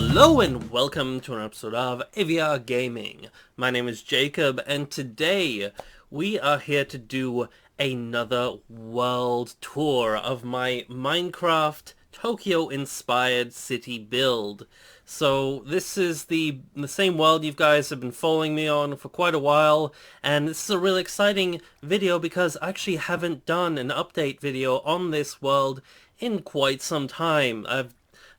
Hello and welcome to an episode of AVR Gaming. My name is Jacob and today we are here to do another world tour of my Minecraft Tokyo inspired city build. So this is the same world you guys have been following me on for quite a while, and this is a really exciting video because I actually haven't done an update video on this world in quite some time.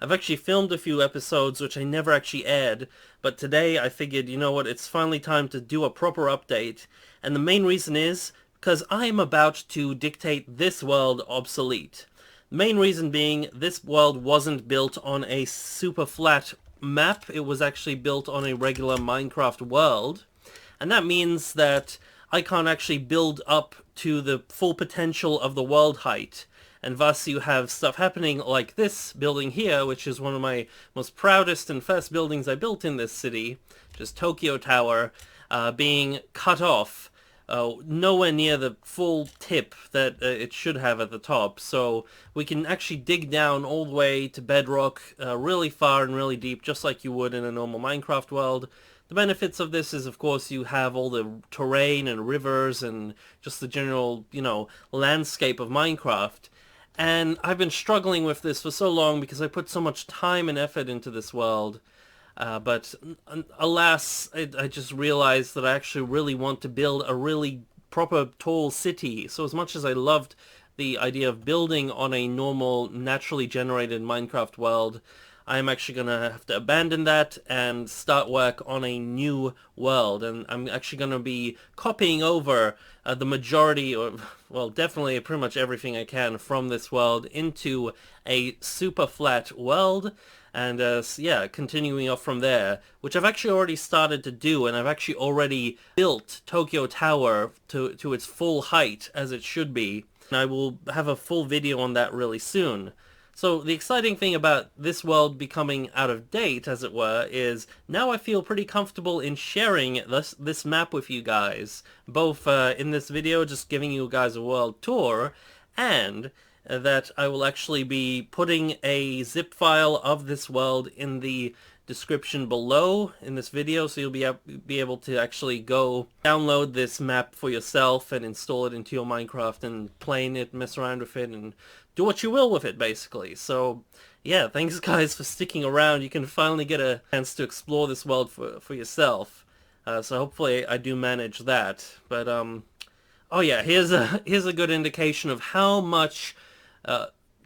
I've actually filmed a few episodes which I never actually aired, but today I figured, you know what, it's finally time to do a proper update, and the main reason is because I am about to dictate this world obsolete. Main reason being, this world wasn't built on a super flat map, it was actually built on a regular Minecraft world, and that means that I can't actually build up to the full potential of the world height. And thus you have stuff happening like this building here, which is one of my most proudest and first buildings I built in this city, which is Tokyo Tower, being cut off nowhere near the full tip that it should have at the top. So we can actually dig down all the way to bedrock really far and really deep, just like you would in a normal Minecraft world. The benefits of this is, of course, you have all the terrain and rivers and just the general, landscape of Minecraft. And I've been struggling with this for so long because I put so much time and effort into this world. But alas, I just realized that I actually really want to build a really proper tall city. So as much as I loved the idea of building on a normal, naturally generated Minecraft world, I'm actually going to have to abandon that and start work on a new world. And I'm actually going to be copying over the majority, or well, definitely pretty much everything I can from this world into a super flat world. And yeah, continuing off from there, which I've actually already started to do, and I've actually already built Tokyo Tower to its full height as it should be. And I will have a full video on that really soon. So the exciting thing about this world becoming out of date, as it were, is now I feel pretty comfortable in sharing this map with you guys, both in this video, just giving you guys a world tour, and that I will actually be putting a zip file of this world in the description below in this video, so you'll be able to actually go download this map for yourself and install it into your Minecraft and play in it, mess around with it, and do what you will with it, basically. So yeah, thanks guys for sticking around. You can finally get a chance to explore this world for yourself. So hopefully I do manage that. But oh yeah, here's a good indication of how much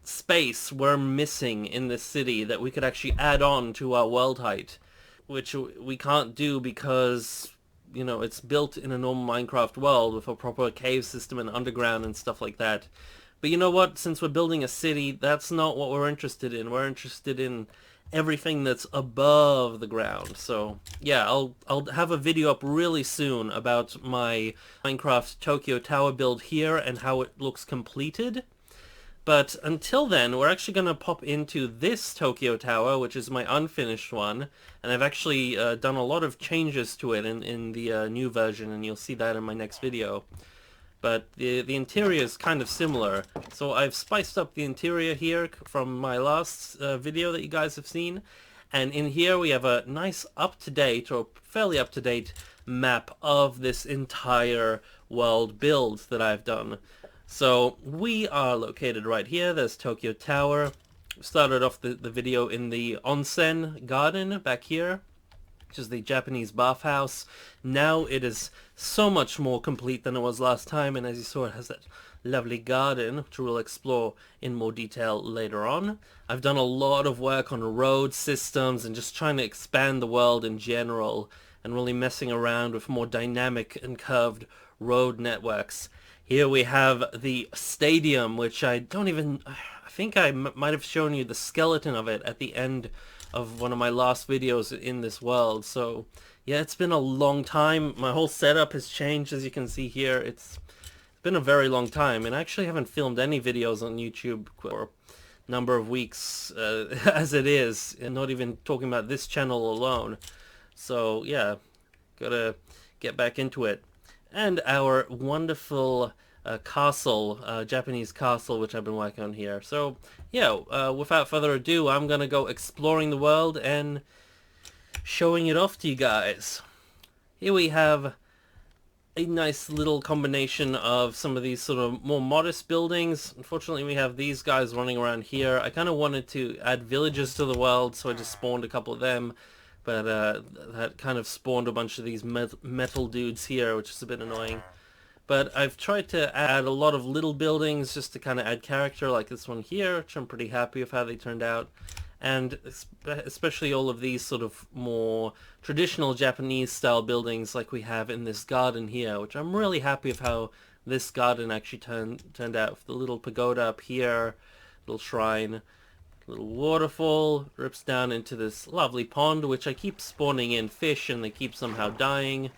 space we're missing in this city that we could actually add on to our world height, which we can't do because, it's built in a normal Minecraft world with a proper cave system and underground and stuff like that. But you know what? Since we're building a city, that's not what we're interested in. We're interested in everything that's above the ground. So yeah, I'll have a video up really soon about my Minecraft Tokyo Tower build here and how it looks completed. But until then, we're actually going to pop into this Tokyo Tower, which is my unfinished one, and I've actually done a lot of changes to it in the new version, and you'll see that in my next video. But the interior is kind of similar, so I've spiced up the interior here from my last video that you guys have seen, and in here we have a nice up-to-date, or fairly up-to-date map of this entire world build that I've done. So we are located right here. There's Tokyo Tower. Started off the video in the onsen garden back here, which is the Japanese bathhouse. Now it is so much more complete than it was last time, and as you saw, it has that lovely garden, which we'll explore in more detail later on. I've done a lot of work on road systems and just trying to expand the world in general, and really messing around with more dynamic and curved road networks. Here we have the stadium, which I think I might have shown you the skeleton of it at the end of one of my last videos in this world. So yeah, it's been a long time. My whole setup has changed, as you can see here. It's been a very long time, and I actually haven't filmed any videos on YouTube for a number of weeks as it is, and not even talking about this channel alone. So yeah, gotta get back into it. And our wonderful castle, Japanese castle, which I've been working on here. So yeah, without further ado, I'm gonna go exploring the world and showing it off to you guys. Here we have a nice little combination of some of these sort of more modest buildings. Unfortunately, we have these guys running around here. I kind of wanted to add villages to the world, so I just spawned a couple of them. But that kind of spawned a bunch of these metal dudes here, which is a bit annoying. But I've tried to add a lot of little buildings just to kind of add character, like this one here, which I'm pretty happy with how they turned out. And especially all of these sort of more traditional Japanese style buildings like we have in this garden here, which I'm really happy with how this garden actually turned out. With the little pagoda up here, little shrine, little waterfall, rips down into this lovely pond, which I keep spawning in fish and they keep somehow dying.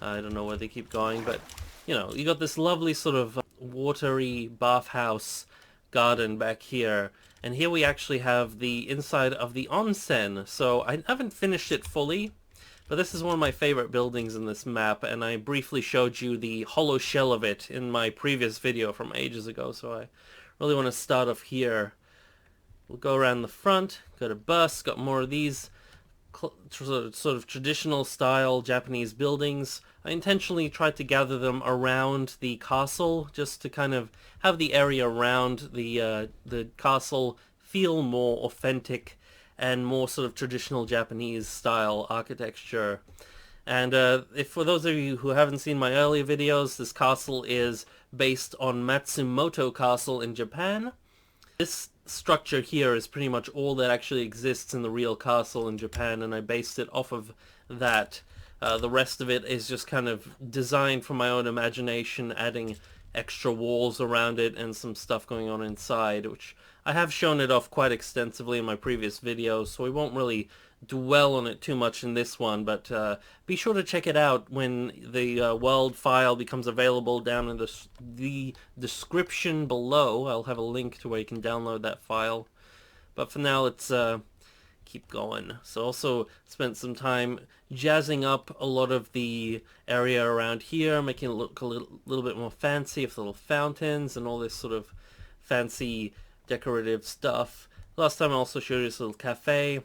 I don't know where they keep going, but you know, you got this lovely sort of watery bathhouse garden back here. And here we actually have the inside of the onsen. So I haven't finished it fully, but this is one of my favorite buildings in this map, and I briefly showed you the hollow shell of it in my previous video from ages ago, so I really want to start off here. We'll go around the front, go to bus, got more of these sort of traditional style Japanese buildings. I intentionally tried to gather them around the castle just to kind of have the area around the castle feel more authentic and more sort of traditional Japanese style architecture. And if for those of you who haven't seen my earlier videos, this castle is based on Matsumoto Castle in Japan. This structure here is pretty much all that actually exists in the real castle in Japan, and I based it off of that. The rest of it is just kind of designed from my own imagination, adding extra walls around it and some stuff going on inside, which I have shown it off quite extensively in my previous videos, so we won't really dwell on it too much in this one, but be sure to check it out when the world file becomes available down in the description below. I'll have a link to where you can download that file. But for now, let's keep going. So also spent some time jazzing up a lot of the area around here, making it look a little bit more fancy with little fountains and all this sort of fancy decorative stuff. Last time I also showed you this little cafe.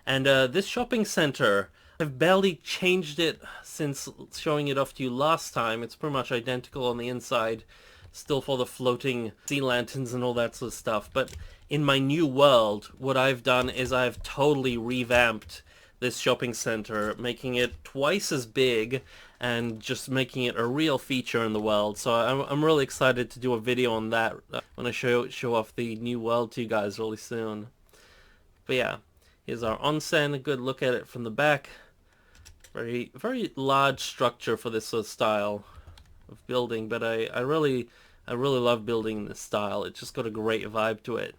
And this shopping center, I've barely changed it since showing it off to you last time. It's pretty much identical on the inside, still for the floating sea lanterns and all that sort of stuff. But in my new world, what I've done is I've totally revamped this shopping center, making it twice as big and just making it a real feature in the world. So I'm really excited to do a video on that when I show off the new world to you guys really soon. But yeah. Here's our onsen, a good look at it from the back. Very large structure for this sort of style of building, but I really love building in this style. It's just got a great vibe to it.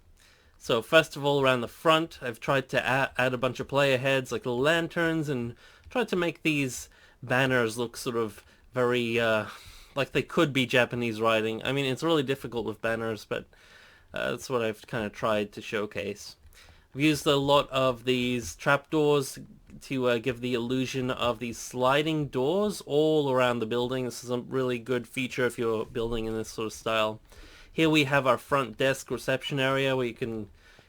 So first of all, around the front, I've tried to add a bunch of player heads, like little lanterns, and tried to make these banners look sort of very like they could be Japanese writing. I mean, it's really difficult with banners, but that's what I've kind of tried to showcase. I've used a lot of these trapdoors to give the illusion of these sliding doors all around the building. This is a really good feature if you're building in this sort of style. Here we have our front desk reception area where you can,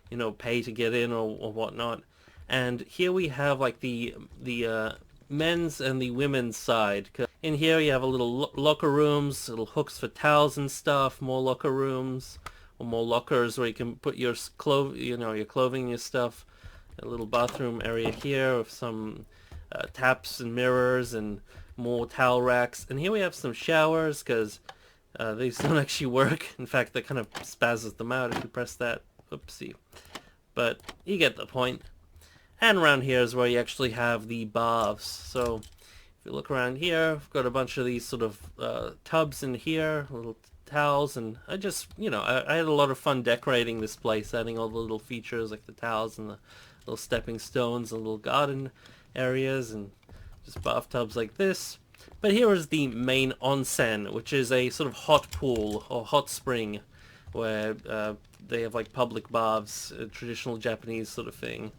you know, pay to get in or whatnot. And here we have like the men's and the women's side. In here you have a little locker rooms, little hooks for towels and stuff, more locker rooms. Or more lockers where you can put your your clothing, your stuff. A little bathroom area here with some taps and mirrors and more towel racks. And here we have some showers because these don't actually work. In fact, that kind of spazzes them out if you press that. Oopsie. But you get the point. And around here is where you actually have the baths. So if you look around here, we've got a bunch of these sort of tubs in here, little towels, and I just, you know, I had a lot of fun decorating this place, adding all the little features like the towels and the little stepping stones and little garden areas and just bathtubs like this. But here is the main onsen, which is a sort of hot pool or hot spring where they have like public baths, a traditional Japanese sort of thing.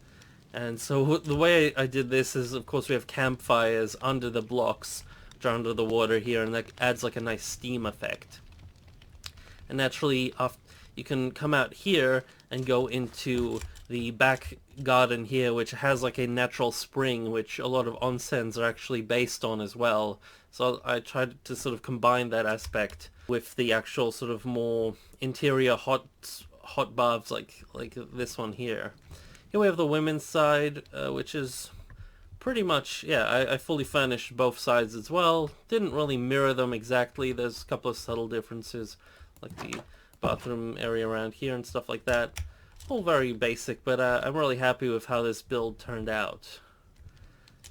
And so the way I did this is, of course, we have campfires under the blocks which are under the water here, and that adds like a nice steam effect. and naturally you can come out here and go into the back garden here, which has like a natural spring, which a lot of onsens are actually based on as well. So I tried to sort of combine that aspect with the actual sort of more interior hot baths like this one here. Here we have the women's side, which is pretty much, yeah, I fully furnished both sides as well. Didn't really mirror them exactly. There's a couple of subtle differences, like the bathroom area around here and stuff like that. All very basic, but I'm really happy with how this build turned out.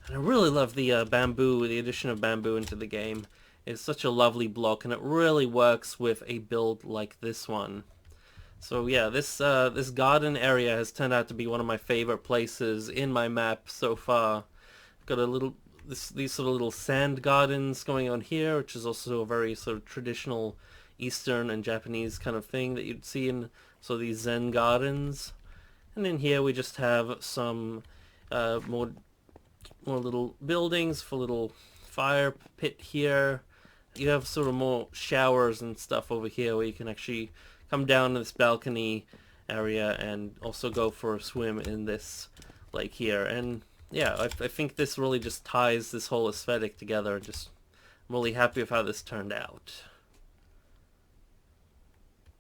And I really love the bamboo, the addition of bamboo into the game. It's such a lovely block, and it really works with a build like this one. So yeah, this garden area has turned out to be one of my favorite places in my map so far. Got a little these sort of little sand gardens going on here, which is also a very sort of traditional Eastern and Japanese kind of thing that you'd see in sort of these Zen gardens. And in here we just have some more little buildings for little fire pit here. You have sort of more showers and stuff over here where you can actually come down to this balcony area and also go for a swim in this lake here. And yeah, I think this really just ties this whole aesthetic together. I'm really happy with how this turned out.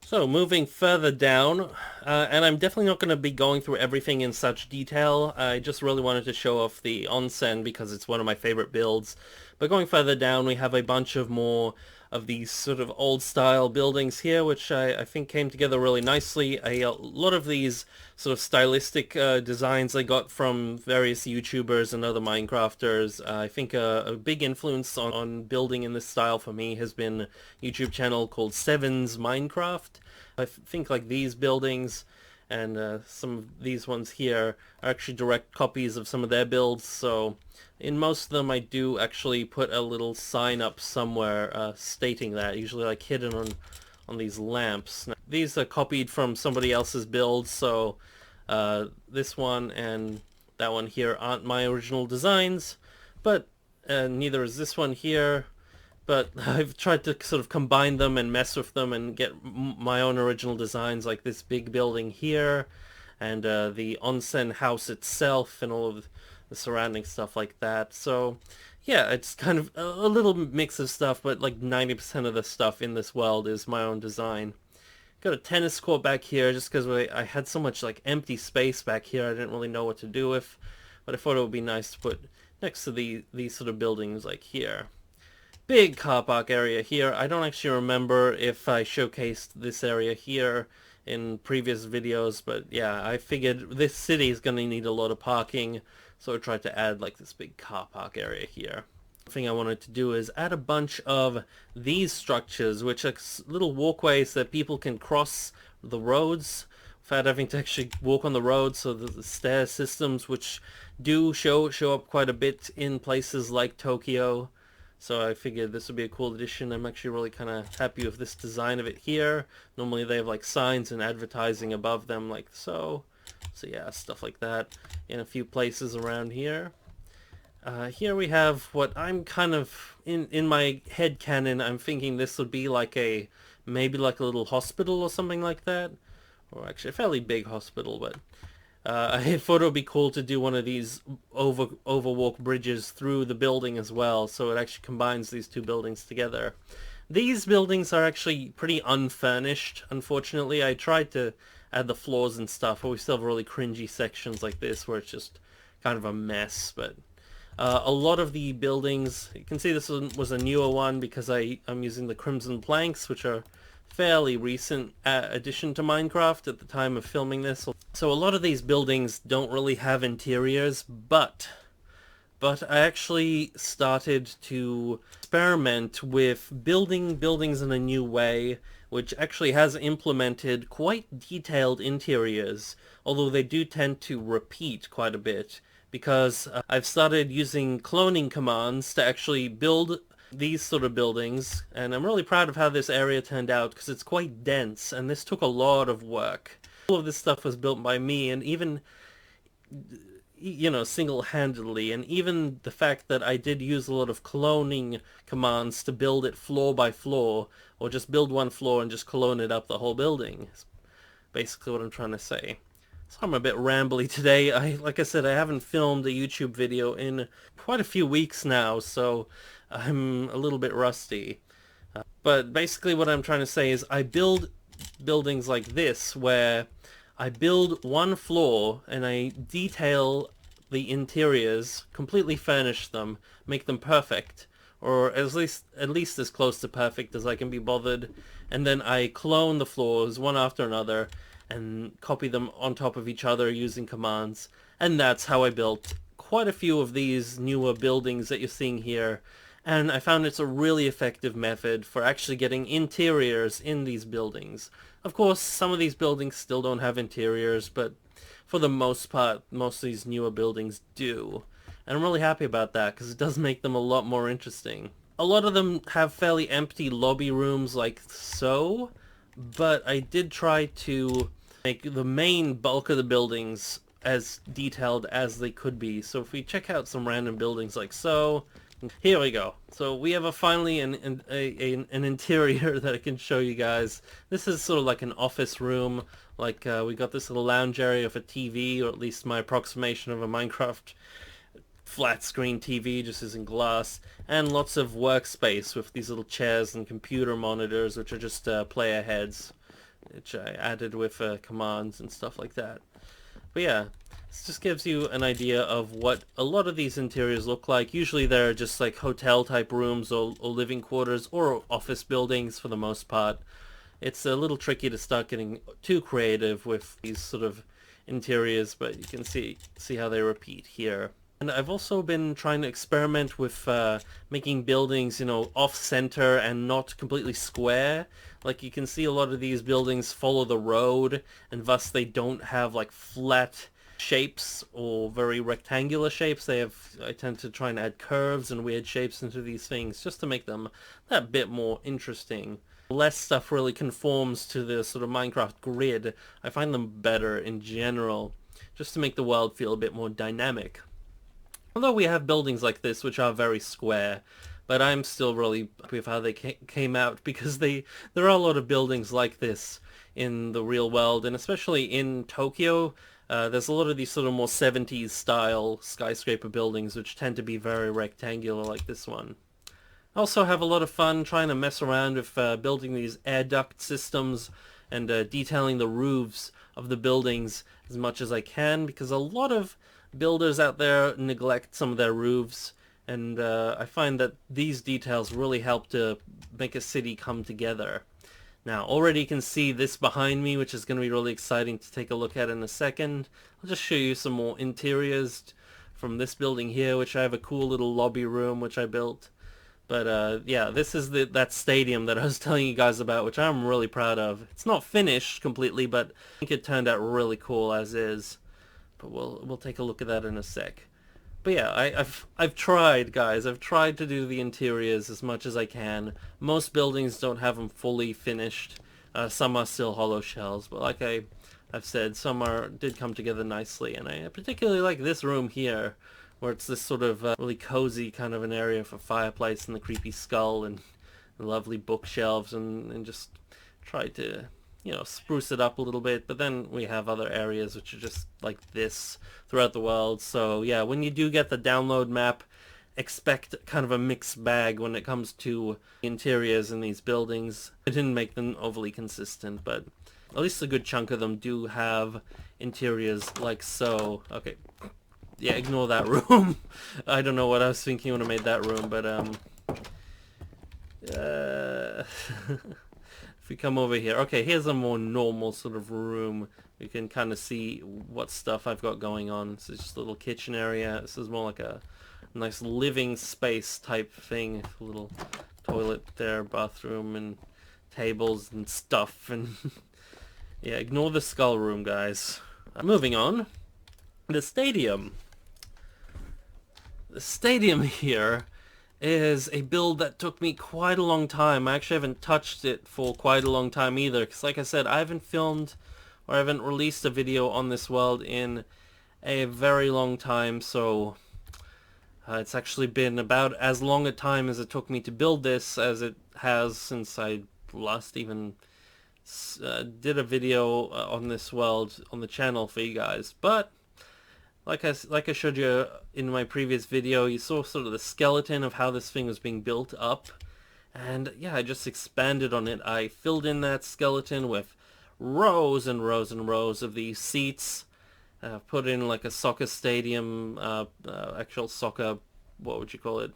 So moving further down, and I'm definitely not going to be going through everything in such detail. I just really wanted to show off the onsen because it's one of my favorite builds. But going further down, we have a bunch of more of these sort of old style buildings here, which I think came together really nicely. A lot of these sort of stylistic designs I got from various YouTubers and other Minecrafters. I think a big influence on building in this style for me has been a YouTube channel called Seven's Minecraft. I think like these buildings and some of these ones here are actually direct copies of some of their builds, so in most of them I do actually put a little sign up somewhere stating that, usually like hidden on these lamps. Now, these are copied from somebody else's builds, so this one and that one here aren't my original designs, but neither is this one here. But I've tried to sort of combine them and mess with them and get my own original designs, like this big building here and the onsen house itself and all of the surrounding stuff like that. So yeah, it's kind of a little mix of stuff, but like 90% of the stuff in this world is my own design. Got a tennis court back here just because I had so much like empty space back here I didn't really know what to do with, but I thought it would be nice to put next to these sort of buildings like here. Big car park area here. I don't actually remember if I showcased this area here in previous videos, but yeah, I figured this city is going to need a lot of parking, so I tried to add like this big car park area here. The thing I wanted to do is add a bunch of these structures, which are little walkways that people can cross the roads without having to actually walk on the road. So the stair systems, which do show up quite a bit in places like Tokyo. So I figured this would be a cool addition. I'm actually really kind of happy with this design of it here. Normally they have like signs and advertising above them like so. So yeah, stuff like that in a few places around here. Here we have what I'm kind of, in my head canon, I'm thinking this would be like maybe like a little hospital or something like that. Or actually a fairly big hospital, but I thought it would be cool to do one of these overwalk bridges through the building as well, so it actually combines these two buildings together. These buildings are actually pretty unfurnished, unfortunately. I tried to add the floors and stuff, but we still have really cringy sections like this where it's just kind of a mess, but a lot of the buildings, you can see this one was a newer one because I'm using the crimson planks, which are fairly recent addition to Minecraft at the time of filming this. So a lot of these buildings don't really have interiors, but I actually started to experiment with building buildings in a new way, which actually has implemented quite detailed interiors, although they do tend to repeat quite a bit, because I've started using cloning commands to actually build these sort of buildings, and I'm really proud of how this area turned out because it's quite dense and this took a lot of work. All of this stuff was built by me, and you know, single-handedly, and even the fact that I did use a lot of cloning commands to build it floor by floor, or just build one floor and just clone it up the whole building. Is basically what I'm trying to say. So I'm a bit rambly today. Like I said, I haven't filmed a YouTube video in quite a few weeks now, so I'm a little bit rusty. But basically what I'm trying to say is I build buildings like this where I build one floor and I detail the interiors, completely furnish them, make them perfect, or at least as close to perfect as I can be bothered, and then I clone the floors one after another and copy them on top of each other using commands, and that's how I built quite a few of these newer buildings that you're seeing here. And I found it's a really effective method for actually getting interiors in these buildings. Of course, some of these buildings still don't have interiors, but for the most part, most of these newer buildings do. And I'm really happy about that, because it does make them a lot more interesting. A lot of them have fairly empty lobby rooms like so, but I did try to make the main bulk of the buildings as detailed as they could be. So if we check out some random buildings like so, here we go. So we have finally an interior that I can show you guys. This is sort of like an office room. Like we got this little lounge area for TV, or at least my approximation of a Minecraft flat screen TV, just as in glass, and lots of workspace with these little chairs and computer monitors, which are just player heads, which I added with commands and stuff like that. But yeah, this just gives you an idea of what a lot of these interiors look like. Usually they're just like hotel type rooms or living quarters or office buildings for the most part. It's a little tricky to start getting too creative with these sort of interiors, but you can see how they repeat here. And I've also been trying to experiment with making buildings, you know, off-center and not completely square. Like you can see a lot of these buildings follow the road, and thus they don't have like flat shapes or very rectangular shapes. I tend to try and add curves and weird shapes into these things just to make them that bit more interesting. Less stuff really conforms to the sort of Minecraft grid. I find them better in general, just to make the world feel a bit more dynamic. Although we have buildings like this which are very square, but I'm still really happy with how they came out, because there are a lot of buildings like this in the real world, and especially in Tokyo. There's a lot of these sort of more 70s style skyscraper buildings which tend to be very rectangular like this one. I also have a lot of fun trying to mess around with building these air duct systems and detailing the roofs of the buildings as much as I can, because a lot of builders out there neglect some of their roofs, and I find that these details really help to make a city come together. Now, already you can see this behind me, which is going to be really exciting to take a look at in a second. I'll just show you some more interiors from this building here, which I have a cool little lobby room which I built. But yeah, this is that stadium that I was telling you guys about, which I'm really proud of. It's not finished completely, but I think it turned out really cool as is. But we'll take a look at that in a sec. But yeah, I've tried, guys. I've tried to do the interiors as much as I can. Most buildings don't have them fully finished. Some are still hollow shells, but like I've said, some did come together nicely. And I particularly like this room here, where it's this sort of really cozy kind of an area for fireplace and the creepy skull and the lovely bookshelves, and just try to, you know, spruce it up a little bit. But then we have other areas which are just like this throughout the world. So yeah, when you do get the download map, expect kind of a mixed bag when it comes to interiors in these buildings. I didn't make them overly consistent, but at least a good chunk of them do have interiors like so. Okay, yeah, ignore that room. I don't know what I was thinking when I made that room, but if we come over here, okay, here's a more normal sort of room. You can kind of see what stuff I've got going on. This is just a little kitchen area. This is more like a nice living space type thing. A little toilet there, bathroom, and tables and stuff. And yeah, ignore the skull room, guys. Moving on. The stadium. The stadium here is a build that took me quite a long time. I actually haven't touched it for quite a long time either, because like I said, I haven't filmed or I haven't released a video on this world in a very long time, so it's actually been about as long a time as it took me to build this as it has since I last even did a video on this world on the channel for you guys. But like I showed you in my previous video, you saw sort of the skeleton of how this thing was being built up. And yeah, I just expanded on it. I filled in that skeleton with rows and rows and rows of these seats. Put in like a soccer stadium, actual soccer, what would you call it?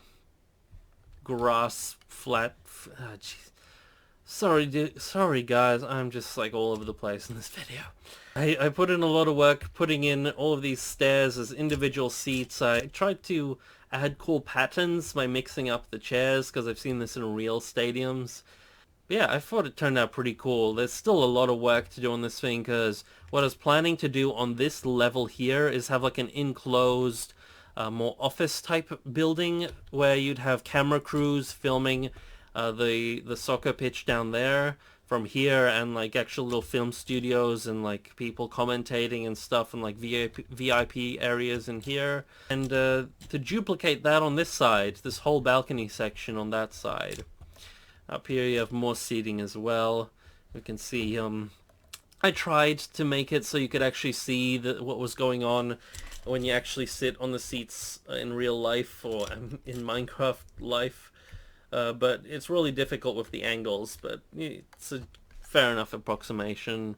Grass, flat. Jeez. Sorry guys, I'm just like all over the place in this video. I put in a lot of work putting in all of these stairs as individual seats. I tried to add cool patterns by mixing up the chairs because I've seen this in real stadiums. But yeah, I thought it turned out pretty cool. There's still a lot of work to do on this thing because what I was planning to do on this level here is have like an enclosed, more office type building where you'd have camera crews filming the soccer pitch down there from here, and like actual little film studios and like people commentating and stuff, and like VIP areas in here, and to duplicate that on this side, this whole balcony section on that side. Up here you have more seating as well. We can see I tried to make it so you could actually see what was going on when you actually sit on the seats in real life or in Minecraft life. But it's really difficult with the angles, but it's a fair enough approximation.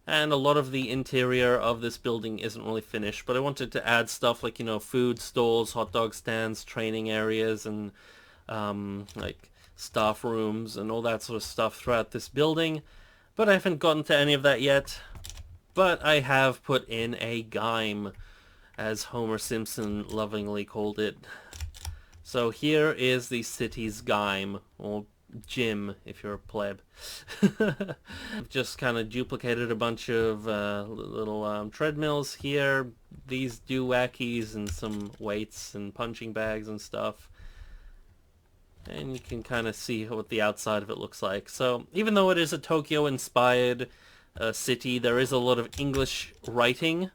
And a lot of the interior of this building isn't really finished, but I wanted to add stuff like, you know, food stalls, hot dog stands, training areas, and like staff rooms and all that sort of stuff throughout this building. But I haven't gotten to any of that yet. But I have put in a gyme, as Homer Simpson lovingly called it. So here is the city's gyme, or gym if you're a pleb. I've just kind of duplicated a bunch of little treadmills here. These doohickeys and some weights and punching bags and stuff. And you can kind of see what the outside of it looks like. So even though it is a Tokyo-inspired city, there is a lot of English writing.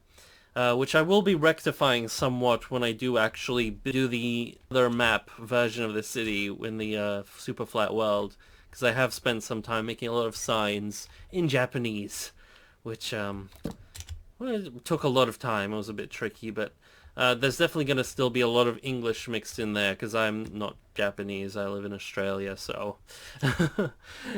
Which I will be rectifying somewhat when I do actually do the other map version of the city in the super flat world, because I have spent some time making a lot of signs in Japanese, which well, it took a lot of time. It was a bit tricky, but there's definitely going to still be a lot of English mixed in there because I'm not Japanese. I live in Australia, so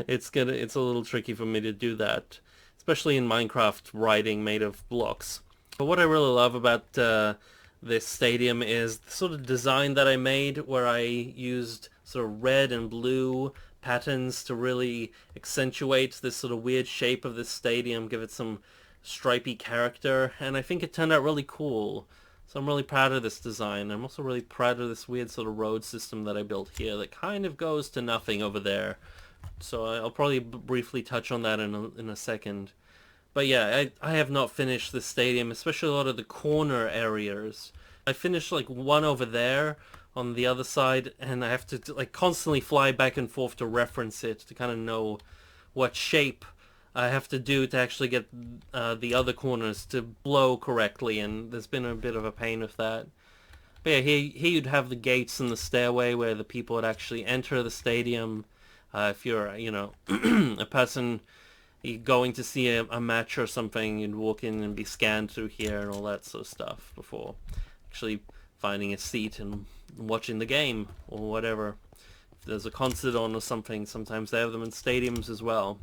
it's a little tricky for me to do that, especially in Minecraft writing made of blocks. But what I really love about this stadium is the sort of design that I made, where I used sort of red and blue patterns to really accentuate this sort of weird shape of this stadium, give it some stripy character, and I think it turned out really cool. So I'm really proud of this design. I'm also really proud of this weird sort of road system that I built here that kind of goes to nothing over there. So I'll probably briefly touch on that in a second. But yeah, I have not finished the stadium, especially a lot of the corner areas. I finished like one over there on the other side, and I have to like constantly fly back and forth to reference it to kind of know what shape I have to do to actually get the other corners to blow correctly, and there's been a bit of a pain with that. But yeah, here you'd have the gates and the stairway where the people would actually enter the stadium. If you're, you know, a person going to see a match or something, you'd walk in and be scanned through here and all that sort of stuff before actually finding a seat and watching the game or whatever. If there's a concert on or something, sometimes they have them in stadiums as well.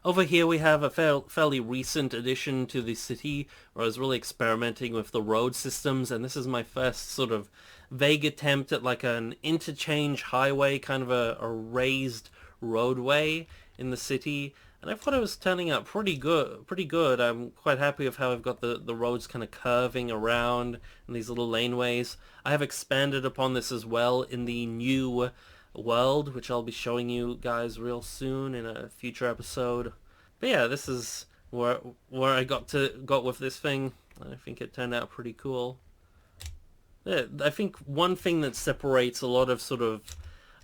Over here we have a fairly recent addition to the city where I was really experimenting with the road systems, and this is my first sort of vague attempt at like an interchange highway, kind of a raised roadway in the city, and I thought it was turning out pretty good. I'm quite happy with how I've got the roads kind of curving around in these little laneways. I have expanded upon this as well in the new world, which I'll be showing you guys real soon in a future episode. But yeah, this is where I got with this thing. I think it turned out pretty cool. Yeah, I think one thing that separates a lot of sort of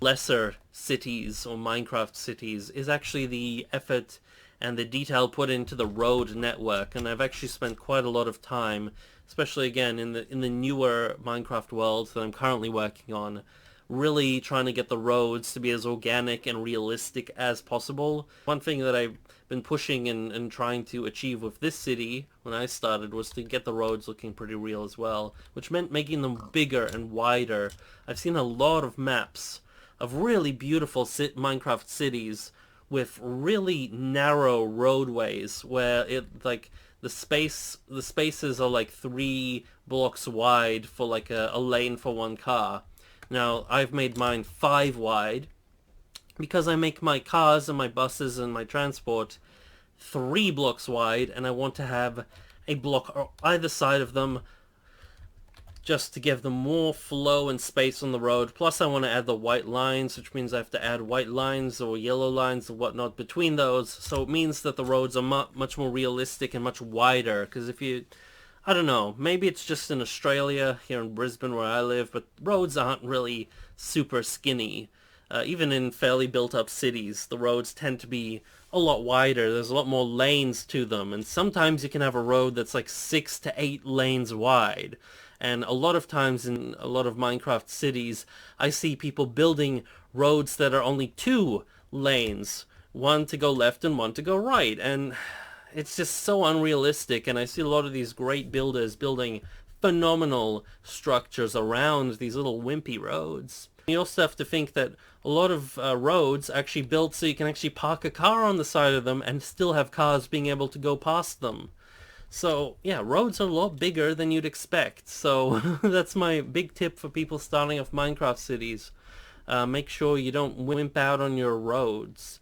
lesser cities or Minecraft cities is actually the effort and the detail put into the road network. And I've actually spent quite a lot of time, especially again in the newer Minecraft worlds that I'm currently working on, really trying to get the roads to be as organic and realistic as possible. One thing that I've been pushing and trying to achieve with this city when I started was to get the roads looking pretty real as well, which meant making them bigger and wider. I've seen a lot of maps of really beautiful Minecraft cities with really narrow roadways where it like the spaces are like 3 blocks wide for like a lane for one car. Now I've made mine 5 wide because I make my cars and my buses and my transport 3 blocks wide, and I want to have a block on either side of them just to give them more flow and space on the road. Plus I want to add the white lines, which means I have to add white lines or yellow lines or whatnot between those. So it means that the roads are much more realistic and much wider. Because if you, I don't know, maybe it's just in Australia, here in Brisbane where I live, but roads aren't really super skinny. Even in fairly built-up cities, the roads tend to be a lot wider. There's a lot more lanes to them, and sometimes you can have a road that's like 6 to 8 lanes wide. And a lot of times in a lot of Minecraft cities, I see people building roads that are only 2 lanes, one to go left and one to go right. And it's just so unrealistic, and I see a lot of these great builders building phenomenal structures around these little wimpy roads. You also have to think that a lot of roads are actually built so you can actually park a car on the side of them and still have cars being able to go past them. So yeah, roads are a lot bigger than you'd expect. So that's my big tip for people starting off Minecraft cities. Make sure you don't wimp out on your roads.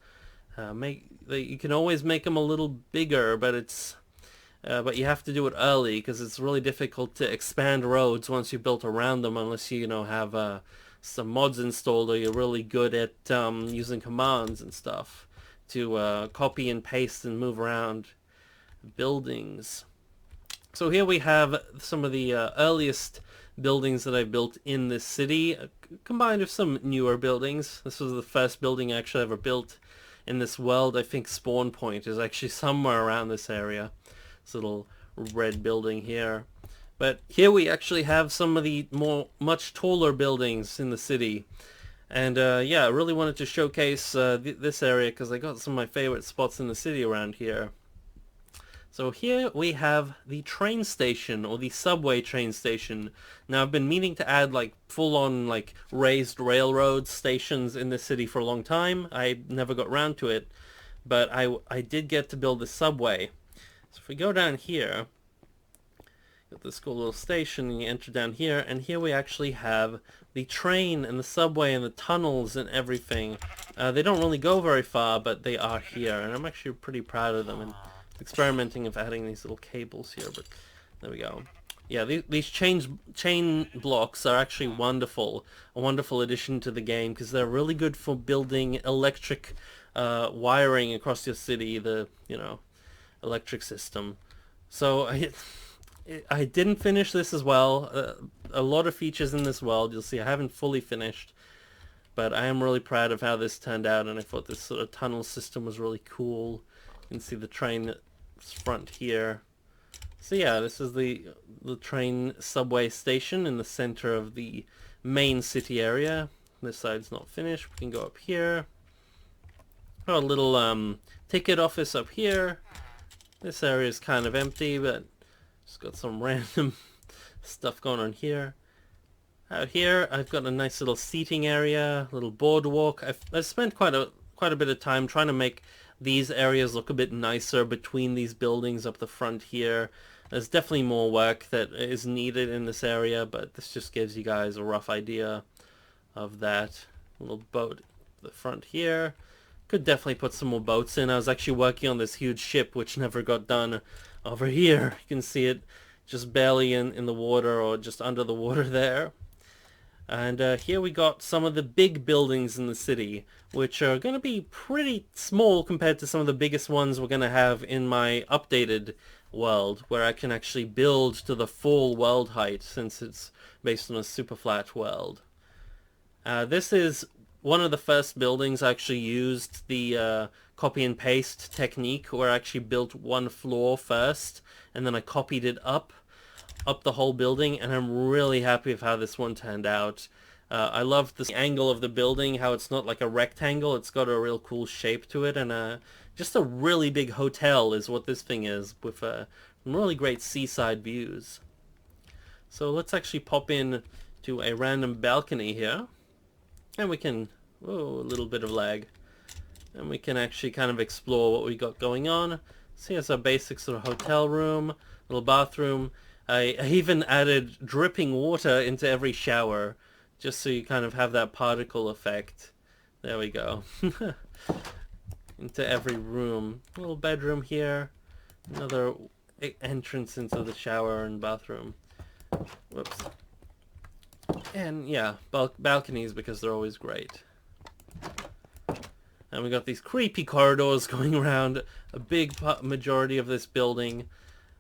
You can always make them a little bigger, but you have to do it early because it's really difficult to expand roads once you built around them, unless you have some mods installed or you're really good at using commands and stuff to copy and paste and move around buildings. So here we have some of the earliest buildings that I built in this city, combined with some newer buildings. This was the first building I actually ever built in this world. I think spawn point is actually somewhere around this area. This little red building here. But here we actually have some of the much taller buildings in the city. And yeah, I really wanted to showcase this area because I got some of my favorite spots in the city around here. So here we have the train station, or the subway train station. Now I've been meaning to add like full-on like raised railroad stations in this city for a long time. I never got around to it, but I did get to build the subway. So if we go down here, got this cool little station, and you enter down here, and here we actually have the train and the subway and the tunnels and everything. They don't really go very far, but they are here, and I'm actually pretty proud of them. And experimenting of adding these little cables here, but there we go. Yeah, these chain blocks are actually wonderful, a wonderful addition to the game because they're really good for building electric wiring across your city, the electric system. So I didn't finish this as well. A lot of features in this world, you'll see I haven't fully finished, but I am really proud of how this turned out, and I thought this sort of tunnel system was really cool. You can see the train front here. So yeah, this is the train subway station in the center of the main city area. This side's not finished. We can go up here. Got a little ticket office up here. This area is kind of empty, but just got some random stuff going on here. Out here, I've got a nice little seating area, little boardwalk. I've spent quite a bit of time trying to make these areas look a bit nicer between these buildings up the front here. There's definitely more work that is needed in this area, but this just gives you guys a rough idea of that. A little boat at the front here. Could definitely put some more boats in. I was actually working on this huge ship which never got done over here. You can see it just barely in the water, or just under the water there. And here we got some of the big buildings in the city, which are going to be pretty small compared to some of the biggest ones we're going to have in my updated world, where I can actually build to the full world height since it's based on a super flat world. This is one of the first buildings I actually used the copy and paste technique, where I actually built one floor first and then I copied it up the whole building, and I'm really happy with how this one turned out. I love the angle of the building, how it's not like a rectangle, it's got a real cool shape to it, and just a really big hotel is what this thing is, with really great seaside views. So let's actually pop in to a random balcony here, and we can, whoa, a little bit of lag, and we can actually kind of explore what we got going on. So here's our basic sort of hotel room, little bathroom. I even added dripping water into every shower, just so you kind of have that particle effect. There we go. Into every room. A little bedroom here. Another entrance into the shower and bathroom. Whoops. And yeah, balconies, because they're always great. And we got these creepy corridors going around a big majority of this building.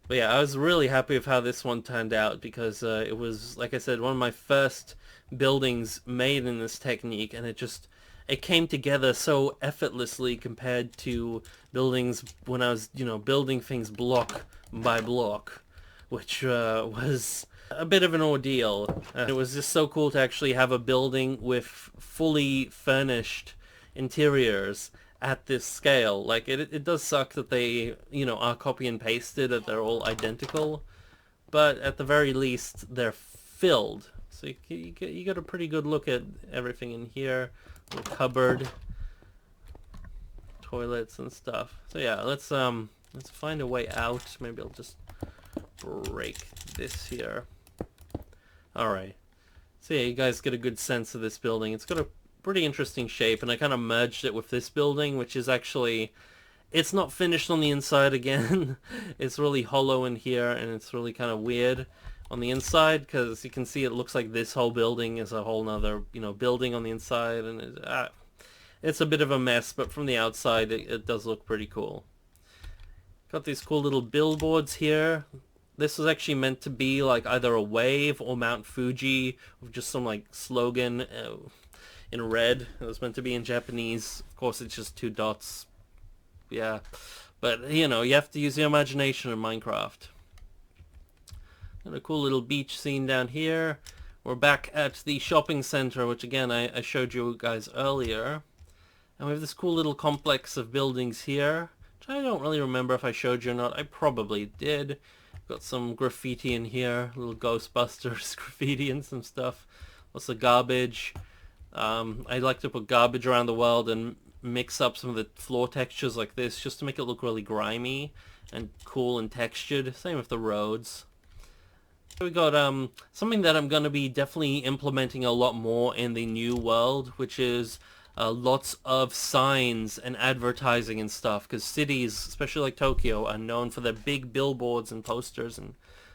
But yeah, I was really happy with how this one turned out, because it was, like I said, one of my first buildings made in this technique, and it came together so effortlessly compared to buildings when I was, building things block by block, which was a bit of an ordeal. It was just so cool to actually have a building with fully furnished interiors at this scale. Like, it does suck that they, are copy and pasted, that they're all identical, but at the very least they're filled. So you get a pretty good look at everything in here. Little cupboard, toilets and stuff. So yeah, let's find a way out. Maybe I'll just break this here. Alright. So yeah, you guys get a good sense of this building. It's got a pretty interesting shape, and I kind of merged it with this building, which is actually, it's not finished on the inside again. It's really hollow in here, and it's really kind of weird on the inside, because you can see it looks like this whole building is a whole nother, building on the inside, and it's a bit of a mess, but from the outside it does look pretty cool. Got these cool little billboards here. This was actually meant to be like either a wave or Mount Fuji, with just some like slogan in red. It was meant to be in Japanese. Of course, it's just two dots. Yeah, but you have to use your imagination in Minecraft. Got a cool little beach scene down here. We're back at the shopping center, which again I showed you guys earlier. And we have this cool little complex of buildings here, which I don't really remember if I showed you or not. I probably did. Got some graffiti in here, little Ghostbusters graffiti and some stuff. Lots of garbage. I like to put garbage around the world and mix up some of the floor textures like this, just to make it look really grimy and cool and textured. Same with the roads. We got something that I'm going to be definitely implementing a lot more in the new world, which is lots of signs and advertising and stuff, because cities, especially like Tokyo, are known for their big billboards and posters and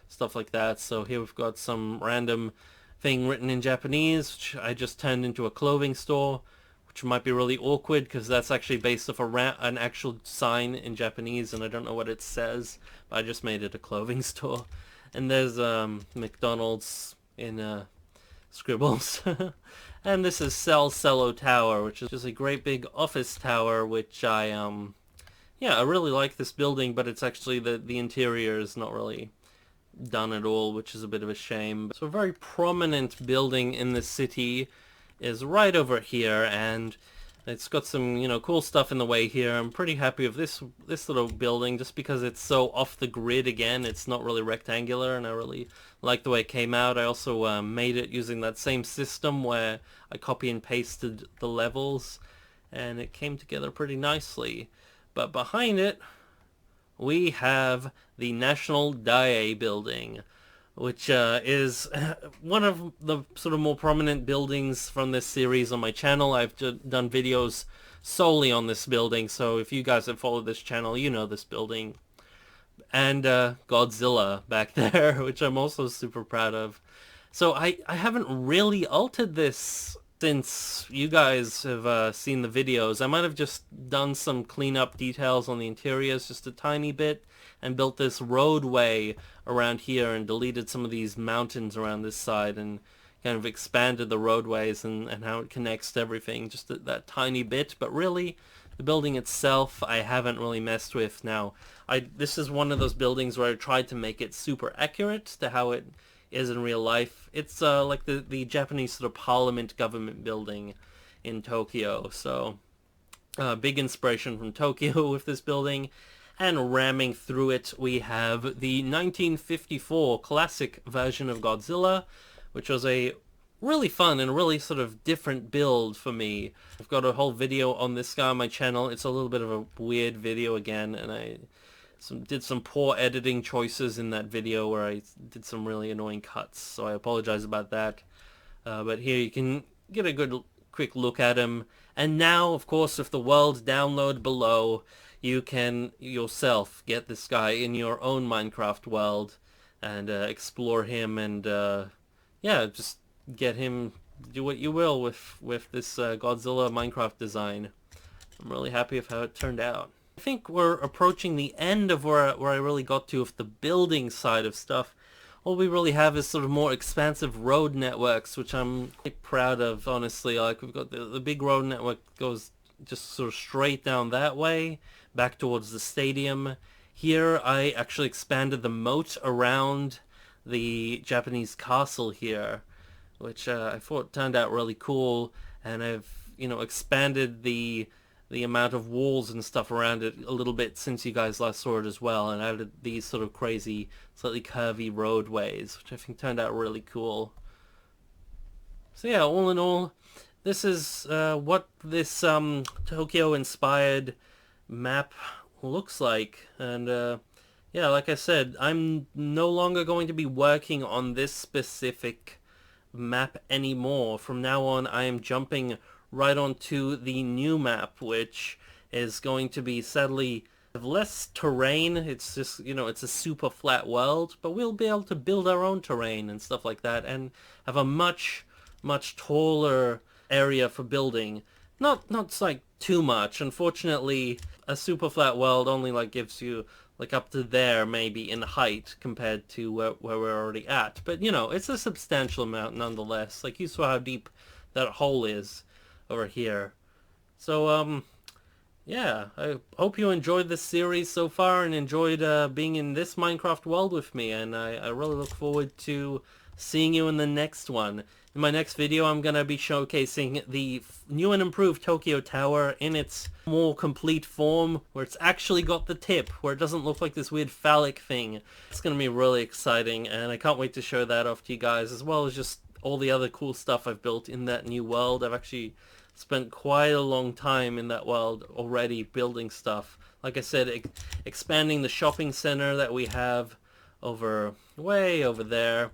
stuff like that. So here we've got some random thing written in Japanese, which I just turned into a clothing store, which might be really awkward because that's actually based off an actual sign in Japanese, and I don't know what it says, but I just made it a clothing store. And there's McDonald's in scribbles. And this is Cello Tower, which is just a great big office tower, which I really like this building, but it's actually the interior is not really done at all, which is a bit of a shame. So a very prominent building in the city is right over here, and it's got some, cool stuff in the way here. I'm pretty happy with this little building, just because it's so off the grid again. It's not really rectangular, and I really like the way it came out. I also made it using that same system where I copy and pasted the levels, and it came together pretty nicely. But behind it, we have the National Dai building, which is one of the sort of more prominent buildings from this series on my channel. I've done videos solely on this building, so if you guys have followed this channel, you know this building. And Godzilla back there, which I'm also super proud of. So I haven't really altered this since you guys have seen the videos. I might have just done some cleanup details on the interiors just a tiny bit, and built this roadway around here and deleted some of these mountains around this side and kind of expanded the roadways and how it connects to everything, just that tiny bit. But really, the building itself, I haven't really messed with. Now, this is one of those buildings where I tried to make it super accurate to how it is in real life. It's like the Japanese sort of parliament government building in Tokyo. So, big inspiration from Tokyo with this building. And ramming through it, we have the 1954 classic version of Godzilla, which was a really fun and really sort of different build for me. I've got a whole video on this guy on my channel. It's a little bit of a weird video again, and I did some poor editing choices in that video where I did some really annoying cuts, so I apologize about that. But here you can get a good quick look at him. And now, of course, with the world download below, you can yourself get this guy in your own Minecraft world and explore him and yeah, just get him, do what you will with this Godzilla Minecraft design. I'm really happy with how it turned out. I think we're approaching the end of where I really got to with the building side of stuff. All we really have is sort of more expansive road networks, which I'm quite proud of, honestly. Like, we've got the big road network goes just sort of straight down that way, back towards the stadium. Here, I actually expanded the moat around the Japanese castle here, which I thought turned out really cool, and I've, expanded the amount of walls and stuff around it a little bit since you guys last saw it as well, and added these sort of crazy, slightly curvy roadways, which I think turned out really cool. So yeah, all in all, this is what this Tokyo-inspired map looks like, and yeah, like I said, I'm no longer going to be working on this specific map anymore. From now on, I am jumping right onto the new map, which is going to be sadly less terrain. It's just, it's a super flat world, but we'll be able to build our own terrain and stuff like that, and have a much taller area for building. Not like too much. Unfortunately, a super flat world only like gives you like up to there maybe in height compared to where we're already at. But it's a substantial amount nonetheless. Like, you saw how deep that hole is over here. So yeah, I hope you enjoyed this series so far and enjoyed being in this Minecraft world with me, and I really look forward to seeing you in the next one. In my next video, I'm going to be showcasing the new and improved Tokyo Tower in its more complete form, where it's actually got the tip, where it doesn't look like this weird phallic thing. It's going to be really exciting, and I can't wait to show that off to you guys, as well as just all the other cool stuff I've built in that new world. I've actually spent quite a long time in that world already building stuff. Like I said, expanding the shopping center that we have way over there.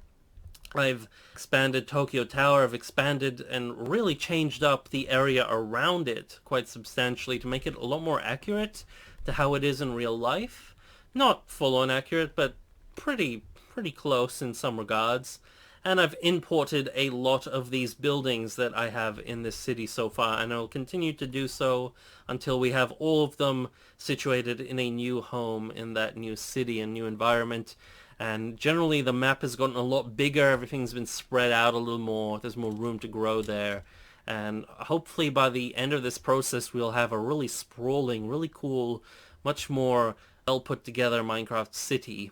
I've expanded Tokyo Tower. I've expanded and really changed up the area around it quite substantially to make it a lot more accurate to how it is in real life. Not full-on accurate, but pretty close in some regards. And I've imported a lot of these buildings that I have in this city so far, and I'll continue to do so until we have all of them situated in a new home in that new city and new environment. And generally the map has gotten a lot bigger, everything's been spread out a little more, there's more room to grow there. And hopefully by the end of this process we'll have a really sprawling, really cool, much more well put together Minecraft city.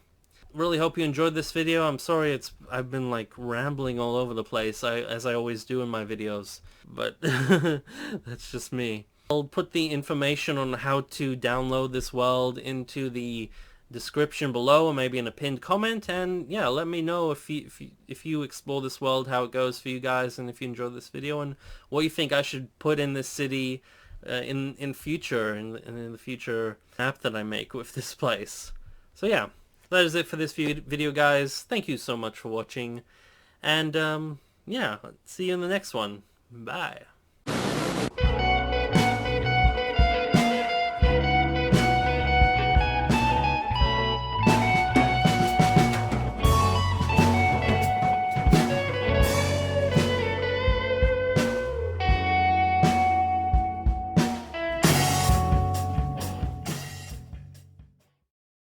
Really hope you enjoyed this video. I'm sorry I've been like rambling all over the place, as I always do in my videos, but that's just me. I'll put the information on how to download this world into the description below, or maybe in a pinned comment, and yeah, let me know if you explore this world, how it goes for you guys, and if you enjoyed this video, and what you think I should put in this city in the future map that I make with this place. So yeah, that is it for this video, guys. Thank you so much for watching, and yeah, see you in the next one. Bye.